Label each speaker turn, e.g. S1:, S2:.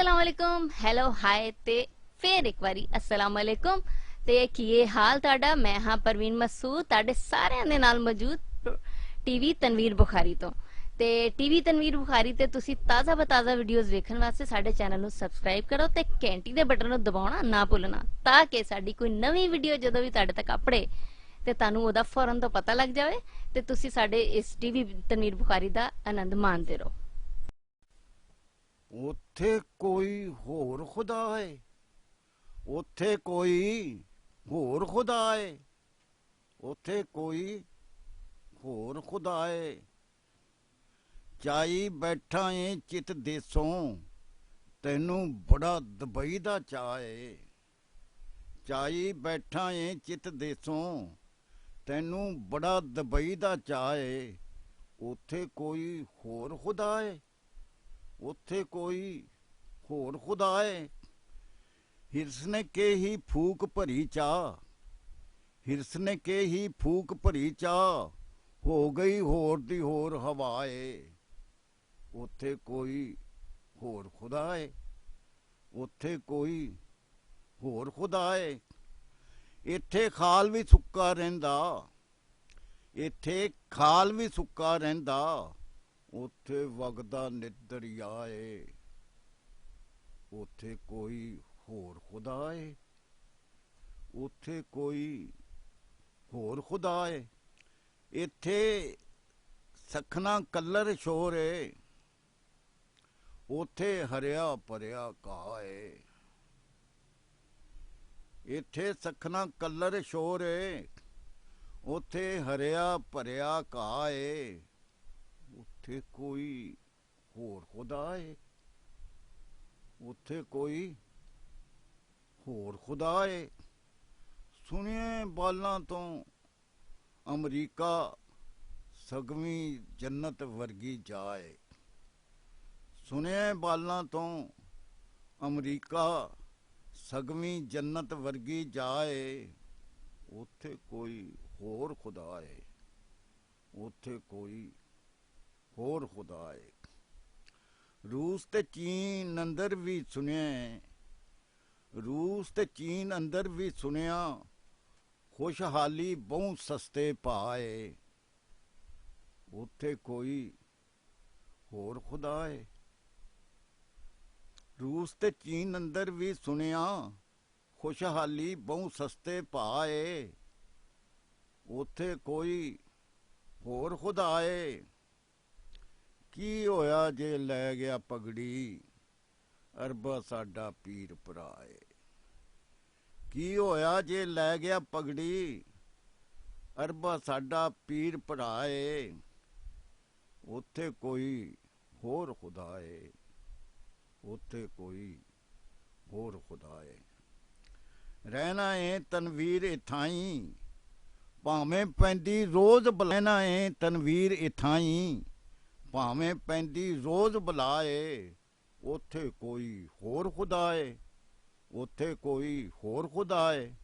S1: अस्सलाम वालेकुम hello hi ते फिर एक बारी अस्सलाम वालेकुम ते की हाल ताड़ा मैं हाँ परवीन मसूद ताड़े सारे दे नाल मौजूद टीवी तनवीर बुखारी तो ते टीवी तनवीर बुखारी ते तुसी ताज़ा बताज़ा वीडियोस वेखण वास्ते साडे चैनल नु सब्सक्राइब करो ते घंटी दे बटन नु दबाउणा ना भुल्लना ताकि साडी कोई नवी वीडियो जदों भी ताड़े तक अपड़े ते तानू ओदा फौरन तो पता लग जावे ते तुसी साडे इस टीवी तनवीर बुखारी दा आनंद माणदे रहो।
S2: ਉੱਥੇ ਕੋਈ ਹੋਰ ਖੁਦਾ ਹੈ। ਉੱਥੇ ਕੋਈ ਹੋਰ ਖੁਦਾ ਹੈ। ਉੱਥੇ ਕੋਈ ਹੋਰ ਖੁਦਾ ਹੈ। ਚਾਈ ਬੈਠਾ ਏ ਚਿਤ ਦੇਸੋਂ ਤੈਨੂੰ ਬੜਾ ਦੁਬਈ ਦਾ ਚਾਅ ਏ। ਚਾਈ ਬੈਠਾ ਏ ਚਿਤ ਦੇਸੋਂ ਤੈਨੂੰ ਬੜਾ ਦੁਬਈ ਦਾ ਚਾਅ ਏ। ਉੱਥੇ ਕੋਈ ਹੋਰ ਖੁਦਾ ਹੈ। ਉੱਥੇ ਕੋਈ ਹੋਰ ਖੁਦਾ ਏ। ਹਿਰਸ ਨੇ ਕੇ ਹੀ ਫੂਕ ਭਰੀ ਚਾਹ। ਹਿਰਸ ਨੇ ਕੇ ਹੀ ਫੂਕ ਭਰੀ ਚਾਹ ਹੋ ਗਈ ਹੋਰ ਦੀ ਹੋਰ ਹਵਾ ਏ। ਉੱਥੇ ਕੋਈ ਹੋਰ ਖੁਦਾ ਏ। ਉੱਥੇ ਕੋਈ ਹੋਰ ਖੁਦਾ ਏ। ਇੱਥੇ ਖਾਲ ਵੀ ਸੁੱਕਾ ਰਹਿੰਦਾ। ਇੱਥੇ ਖਾਲ ਵੀ ਸੁੱਕਾ ਰਹਿੰਦਾ। ਉੱਥੇ ਵਗਦਾ ਨਿਤ ਦਰਿਆ ਏ। ਉੱਥੇ ਕੋਈ ਹੋਰ ਖੁਦਾ ਏ। ਉੱਥੇ ਕੋਈ ਹੋਰ ਖੁਦਾ ਏ। ਇੱਥੇ ਸਖਣਾ ਕੱਲਰ ਸ਼ੋਰ ਏ। ਉੱਥੇ ਹਰਿਆ ਭਰਿਆ ਘਾਹ ਏ। ਇੱਥੇ ਸਖਣਾ ਕੱਲਰ ਸ਼ੋਰ ਏ। ਉੱਥੇ ਹਰਿਆ ਭਰਿਆ ਘਾਹ ਏ। ਉੱਥੇ ਕੋਈ ਹੋਰ ਖੁਦਾ ਏ। ਉੱਥੇ ਕੋਈ ਹੋਰ ਖੁਦਾ ਏ। ਸੁਣਿਏ ਬਾਲਾਂ ਤੋਂ ਅਮਰੀਕਾ ਸਗਵੀਂ ਜੰਨਤ ਵਰਗੀ ਜਾਏ। ਸੁਣਿਏ ਬਾਲਾਂ ਤੋਂ ਅਮਰੀਕਾ ਸਗਵੀਂ ਜੰਨਤ ਵਰਗੀ ਜਾਏ। ਉੱਥੇ ਕੋਈ ਹੋਰ ਖੁਦਾ ਏ। ਉੱਥੇ ਕੋਈ ਹੋਰ ਖੁਦਾ ਏ। ਰੂਸ ਤੇ ਚੀਨ ਅੰਦਰ ਵੀ ਸੁਣਿਆ। ਰੂਸ ਤੇ ਚੀਨ ਅੰਦਰ ਵੀ ਸੁਣਿਆ ਖੁਸ਼ਹਾਲੀ ਬਹੁ ਸਸਤੇ ਭਾਏ। ਉੱਥੇ ਕੋਈ ਹੋਰ ਖੁਦਾ ਏ। ਰੂਸ ਤੇ ਚੀਨ ਅੰਦਰ ਵੀ ਸੁਣਿਆ ਖੁਸ਼ਹਾਲੀ ਬਹੁ ਸਸਤੇ ਭਾਏ। ਉੱਥੇ ਕੋਈ ਹੋਰ ਖੁਦਾ ਏ। ਕੀ ਹੋਇਆ ਜੇ ਲੈ ਗਿਆ ਪਗੜੀ ਅਰਬਾ ਸਾਡਾ ਪੀਰ ਭਰਾ ਏ। ਕੀ ਹੋਇਆ ਜੇ ਲੈ ਗਿਆ ਪਗੜੀ ਅਰਬਾ ਸਾਡਾ ਪੀਰ ਭਰਾ ਏ। ਉੱਥੇ ਕੋਈ ਹੋਰ ਖੁਦਾ ਏ। ਉੱਥੇ ਕੋਈ ਹੋਰ ਖੁਦਾ ਏ। ਰਹਿਣਾ ਏ ਤਨਵੀਰ ਇਥਾਈ ਭਾਵੇਂ ਪੈਂਦੀ ਰੋਜ਼ ਬੁਲਾਣਾ ਏ ਤਨਵੀਰ ਇਥਾਈ ਭਾਵੇਂ ਪੈਂਦੀ ਰੋਜ਼ ਬੁਲਾਏ। ਉੱਥੇ ਕੋਈ ਹੋਰ ਖੁਦਾ ਏ। ਉੱਥੇ ਕੋਈ ਹੋਰ ਖੁਦਾ ਏ।